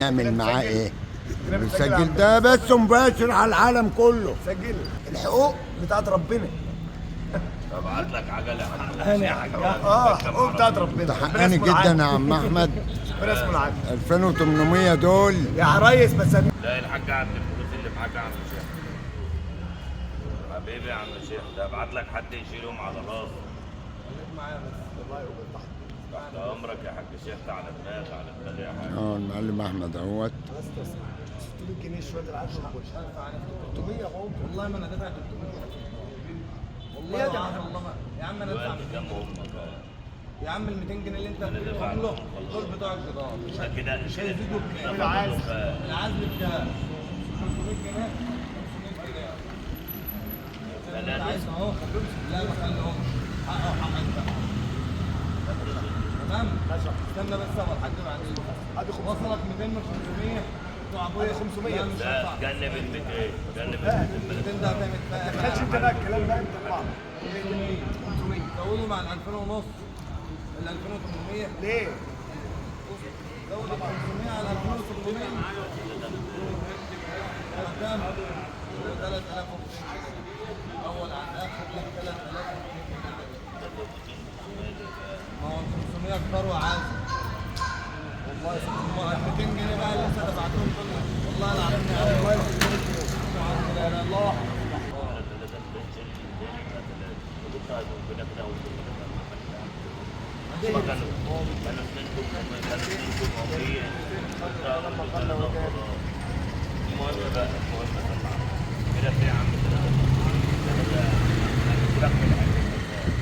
نعمل معاه ايه؟ بنسجل ده بس مباشر على العالم كله. سجل الحقوق بتاعت ربنا. ابعت لك عجله حقوق بتاعت ربنا. ده حقاني جدا يا عم احمد. ربنا اسمه العدل 2800 دول يا ريس. بس لا الحاج عبد الفلوس اللي معاك يا عم الشيخ. حبيبي يا عم الشيخ، ده ابعت لك حد يشيلهم على راسك. معايا بس والله تحت امرك يا حاج الشيخ، على دماغك على دماغي يا حاج. المعلم احمد اهوت. 600 جنيه شويه العدل. 300 اهو. والله ما انا دافع 300 والله والله ما يا عم انا دافع كام امك يا عم ال 200 جنيه اللي انت بتديهم له دول بتوع الجدار مش هيزيدوا بكام؟ العزل بكام؟ 300 جنيه 500 جنيه انت عايز اهو. لا ما خليهمش حقه وحقك بقى. تمام؟ استنى بس اهو لحد ما عندي وصلك 200 من 500 بتوع ابويا 500 مش هدفع. جنب ال 200 جنب ال 200 ده هتعمل فيها ما تخليش انت بقى الكلام ده. انت طلع 500 زودوا مع ال 2000 ونص ال 2800 ليه؟ زود ال 500 على 2800 كام؟ 3000 اول عن اخر لك 3000 ما هو 500 اكتر وعازم والله 200 جنيه بقى اللي لسه دفعتهم دول والله العظيم يا عم الله يخليك. لا اله الا الله.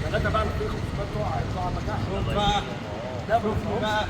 ثلاثه بقى في 500 بتوع هيطلعوا على المكان. شوف بقى شوف بقى